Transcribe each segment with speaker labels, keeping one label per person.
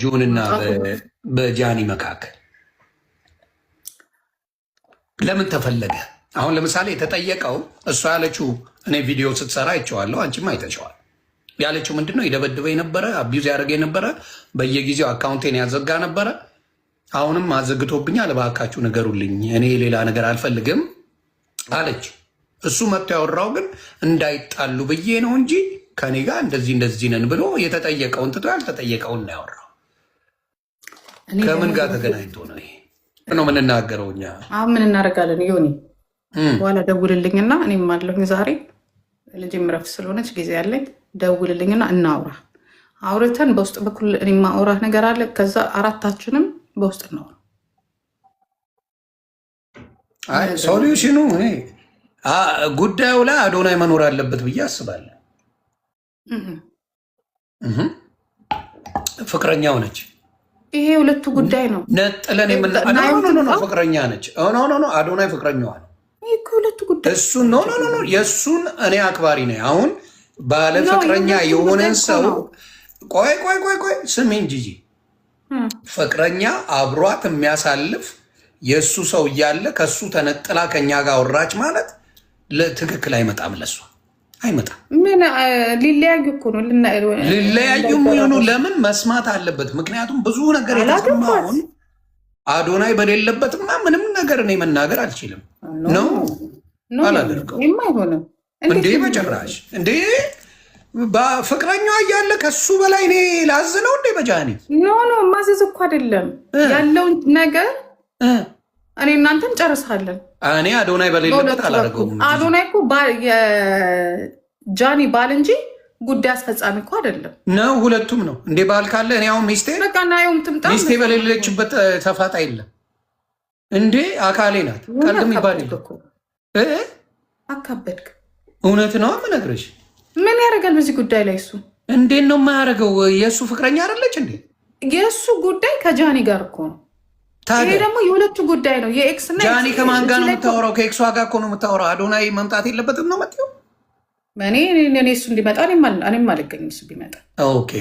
Speaker 1: በጆንና በጃኒ መካከል ለምን ተፈለገ? አሁን ለምሳሌ የተጠየቀው እሷ ያለችው እኔ ቪዲዮ ስትሰራ አይቼዋለሁ፣ አንቺም አይተሸዋል። ያለችው ምንድነው? ይደበድበኝ ነበረ፣ አቢዩዝ ያደረገ ነበረ፣ በየጊዜው አካውንቴን ያዘጋ ነበረ። አሁንም አዘግቶብኛል፣ እባካችሁ ንገሩልኝ፣ እኔ ሌላ ነገር አልፈልግም አለች። እሱ መጥቶ ያወራው ግን እንዳይጣሉ ብዬ ነው እንጂ ከኔ ጋር እንደዚህ ነን ብሎ የተጠየቀውን ትቶ ያልተጠየቀውን ነው ያወራው። ከምን ጋር ተገናኝቶ ነው ይሄ ነው የምንናገረው? እኛ
Speaker 2: አሁን ምን እናደርጋለን? ዮኒ በኋላ ደውልልኝና እኔም አለሁኝ ዛሬ ልጅም እረፍት ስለሆነች ጊዜ ያለኝ ደውልልኝና እናውራ። አውርተን በውስጥ በኩል እኔ ማውራ ነገር አለ። ከዛ አራታችንም በውስጥ እናውራ።
Speaker 1: አይ ሶሉሽኑ እኔ ጉዳዩ ላይ አዶናይ መኖር አለበት ብዬ አስባለሁ። ፍቅረኛው ነች።
Speaker 2: ይሄ ሁለቱ ጉዳይ ነው።
Speaker 1: ነጥለን ፍቅረኛ ነች። አዶናይ ፍቅረኛዋ ነው።
Speaker 2: ሁለቱ ጉዳይ
Speaker 1: እሱን ኖ የእሱን እኔ አክባሪ ነኝ። አሁን ባለ ፍቅረኛ የሆነን ሰው ቆይ ስሜን ጂጂ ፍቅረኛ አብሯት የሚያሳልፍ የእሱ ሰው እያለ ከሱ ተነጥላ ከኛ ጋር ወራች ማለት ትክክል አይመጣም። ለሱ አይመጣም።
Speaker 2: ምን ሊለያዩ እኮ ነው።
Speaker 1: ሊለያዩ የሚሆኑ ለምን መስማት አለበት? ምክንያቱም ብዙ ነገር የተሰማውን አዶናይ በሌለበትማ ምንም ነገር እኔ መናገር አልችልም። ነው አላደርገው እንዴ በጭራሽ እንዴ በፍቅረኛዋ እያለ ከሱ በላይ እኔ ላዝ ነው እንዴ? በጃኒ
Speaker 2: ኖ ማዘዝ እኮ አይደለም ያለውን ነገር እኔ እናንተን ጨርሳለን።
Speaker 1: እኔ አዶናይ በሌለበት አላደርገውም።
Speaker 2: አዶናይ እኮ ጃኒ ባል እንጂ ጉዳይ አስፈጻሚ እኮ አይደለም። ነው
Speaker 1: ሁለቱም ነው እንዴ? ባል ካለ እኔ አሁን ሚስቴ በሌለችበት ተፋጣ የለም እንዴ? አካሌ ናት። ቀልድም ይባል
Speaker 2: አካበድክ።
Speaker 1: እውነት ነው የምነግርሽ።
Speaker 2: ምን ያደርጋል በዚህ ጉዳይ ላይ? እሱ
Speaker 1: እንዴት ነው የማያደርገው? የእሱ ፍቅረኛ አይደለች እንዴ?
Speaker 2: የእሱ ጉዳይ ከጃኒ ጋር እኮ ነው። ይሄ ደግሞ የሁለቱ ጉዳይ ነው። የኤክስ እና
Speaker 1: ጃኒ ከማን ጋር ነው የምታወራው? ከኤክሷ ጋር እኮ ነው የምታወራው። አዶናይ መምጣት የለበትም ነው መጥተው
Speaker 2: እኔ እሱ እንዲመጣ እኔም አልገኝም። እሱ ቢመጣ
Speaker 1: ኦኬ።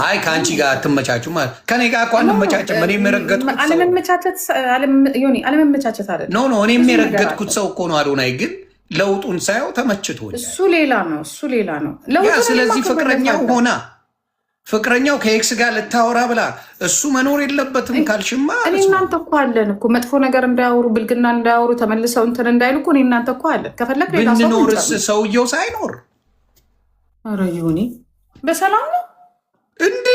Speaker 1: አይ ከአንቺ ጋር አትመቻቹም ማለት ከኔ ጋር እኮ አንመቻችም። እኔ የረገጥኩት
Speaker 2: አለመመቻቸት አለ
Speaker 1: ኖ እኔ የረገጥኩት ሰው እኮ ነው አዶናይ። ግን ለውጡን ሳየው ተመችቶኛል።
Speaker 2: እሱ ሌላ ነው።
Speaker 1: ስለዚህ ፍቅረኛው ከኤክስ ጋር ልታወራ ብላ እሱ መኖር የለበትም ካልሽማ፣
Speaker 2: እኔ እናንተ እኮ አለን እኮ መጥፎ ነገር እንዳያወሩ ብልግና እንዳያወሩ ተመልሰው እንትን እንዳይሉ እኮ እኔ እናንተ እኮ አለን። ከፈለግ
Speaker 1: ብንኖርስ ሰውየው ሳይኖር
Speaker 2: ኧረ ይሁኒ በሰላም ነው
Speaker 1: እንዴ?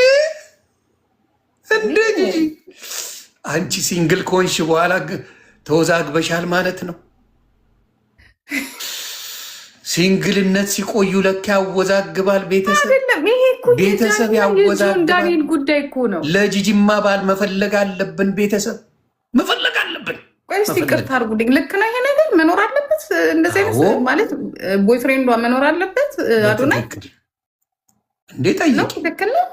Speaker 1: አንቺ ሲንግል ከሆንሽ በኋላ ተወዛግበሻል ማለት ነው። ሲንግልነት ሲቆዩ ለካ ያወዛግባል። ቤተሰብ ያወዛግባል።
Speaker 2: ጉዳይ እኮ ነው።
Speaker 1: ለጂጂማ ባል መፈለግ አለብን። ቤተሰብ መፈለግ አለብን።
Speaker 2: እስቲ ይቅርታ አድርጉልኝ። ልክ ነው ይሄ ነገር መኖር አለበት። እንደዚህ አይነት ማለት ቦይፍሬንዷ መኖር አለበት። አዶናይ
Speaker 1: እንዴ ጠይቂ።
Speaker 2: ልክ ነው።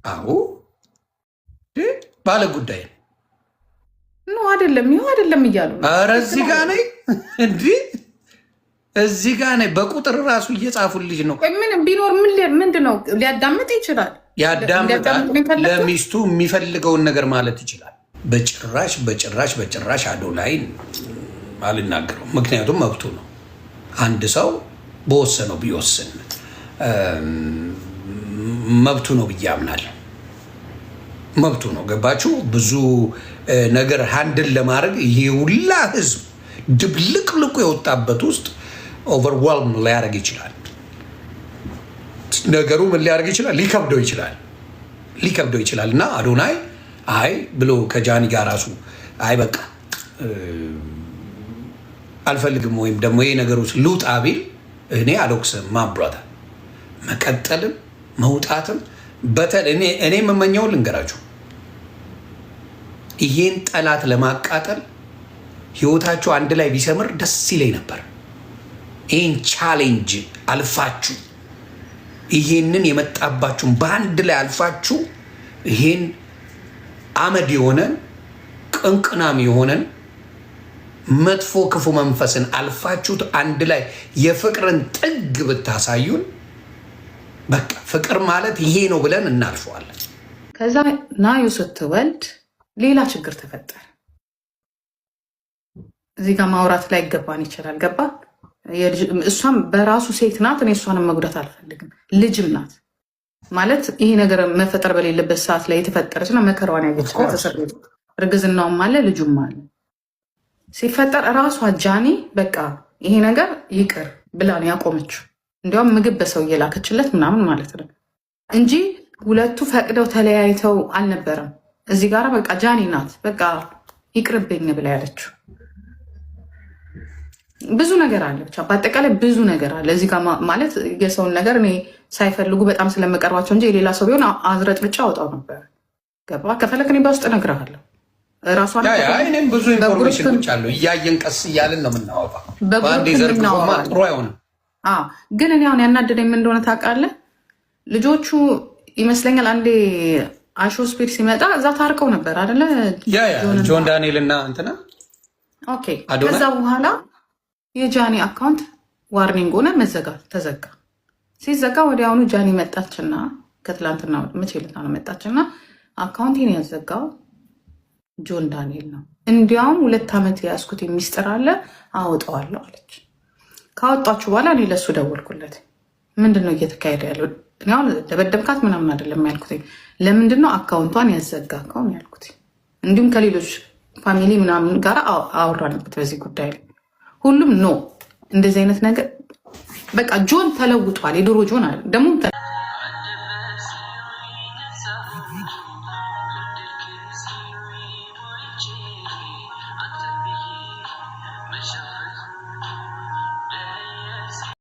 Speaker 1: አዎ ባለ ጉዳይ
Speaker 2: ነው አይደለም? ይኸው አይደለም እያሉ
Speaker 1: ኧረ እዚህ ጋር ነኝ እንዲህ እዚህ ጋር ነኝ። በቁጥር ራሱ እየጻፉልሽ ነው።
Speaker 2: ምን ቢኖር ምንድን ነው ሊያዳምጥ ይችላል።
Speaker 1: ያዳምጣል። ለሚስቱ የሚፈልገውን ነገር ማለት ይችላል። በጭራሽ አዶናይን አልናገረው። ምክንያቱም መብቱ ነው። አንድ ሰው በወሰነው ቢወስን መብቱ ነው ብዬ አምናለሁ። መብቱ ነው። ገባችሁ? ብዙ ነገር ሃንድል ለማድረግ ይሄ ሁላ ህዝብ ድብልቅልቁ የወጣበት ውስጥ ኦቨርዌልም ሊያደርግ ይችላል። ነገሩ ምን ሊያደርግ ይችላል? ሊከብደው ይችላል። እና አዶናይ አይ ብሎ ከጃኒ ጋር ራሱ አይ በቃ አልፈልግም ወይም ደግሞ ይሄ ነገር ውስጥ ልውጣ ቢል እኔ አልወቅስም። ማብራታ መቀጠልም መውጣትም እኔ የምመኘውን ልንገራችሁ። ይሄን ጠላት ለማቃጠል ህይወታችሁ አንድ ላይ ቢሰምር ደስ ይለኝ ነበር። ይህን ቻሌንጅ አልፋችሁ ይሄንን የመጣባችሁን በአንድ ላይ አልፋችሁ ይሄን አመድ የሆነን ቅንቅናም የሆነን መጥፎ ክፉ መንፈስን አልፋችሁት አንድ ላይ የፍቅርን ጥግ ብታሳዩን፣ በቃ ፍቅር ማለት ይሄ ነው ብለን እናልፈዋለን።
Speaker 2: ከዛ ናዩ ስትወልድ ሌላ ችግር ተፈጠረ። እዚህ ጋር ማውራት ላይ ይገባን ይችላል። ገባ? እሷም በራሱ ሴት ናት። እኔ እሷንም መጉዳት አልፈልግም። ልጅም ናት ማለት ይሄ ነገር መፈጠር በሌለበት ሰዓት ላይ የተፈጠረች እና መከራዋን ያገች እርግዝናውም አለ ልጁም አለ። ሲፈጠር እራሷ ጃኒ በቃ ይሄ ነገር ይቅር ብላ ነው ያቆመችው። እንዲያውም ምግብ በሰው እየላከችለት ምናምን ማለት ነው እንጂ ሁለቱ ፈቅደው ተለያይተው አልነበረም። እዚህ ጋር በቃ ጃኒ ናት በቃ ይቅርብኝ ብላ ያለችው። ብዙ ነገር አለ፣ ብቻ በአጠቃላይ ብዙ ነገር አለ እዚህ ጋር ማለት የሰውን ነገር እኔ ሳይፈልጉ በጣም ስለመቀርባቸው እንጂ የሌላ ሰው ቢሆን አዝረጥ ብቻ አወጣው ነበር። ገባ? ከፈለክ እኔ በውስጥ እነግርሃለሁ።
Speaker 1: እኔም ብዙ ኢንፎርሜሽኖች አሉ እያየን ቀስ እያልን ነው የምናወጣው። በአንዴ ዘርግፎማ ጥሩ አይሆንም።
Speaker 2: ግን እኔ አሁን ያናደደኝ ምን እንደሆነ ታውቃለህ? ልጆቹ ይመስለኛል አንዴ አሾ ስፒድ ሲመጣ እዛ ታርቀው ነበር አይደለ?
Speaker 1: ጆን ዳንኤል እና እንትና
Speaker 2: ኦኬ። ከዛ በኋላ የጃኒ አካውንት ዋርኒንግ ሆነ፣ መዘጋት ተዘጋ። ሲዘጋ ወዲያውኑ ጃኒ መጣችና ከትላንትና መቼ ዕለት ነው መጣችና አካውንቴን ያዘጋው ጆን ዳንኤል ነው፣ እንዲያውም 2 ዓመት የያዝኩት ሚስጥር አለ አወጣዋለሁ አለች። ካወጣችሁ በኋላ እኔ ለሱ ደወልኩለት። ምንድነው እየተካሄደ ያለው? እኔው ደበደብካት ምናምን አይደለም ያልኩት፣ ለምንድነው አካውንቷን ያዘጋከው ያልኩት። እንዲሁም ከሌሎች ፋሚሊ ምናምን ጋር አወራንበት በዚህ ጉዳይ ላይ። ሁሉም ኖ እንደዚህ አይነት ነገር በቃ ጆን ተለውጧል። የድሮ ጆን አለ ደግሞ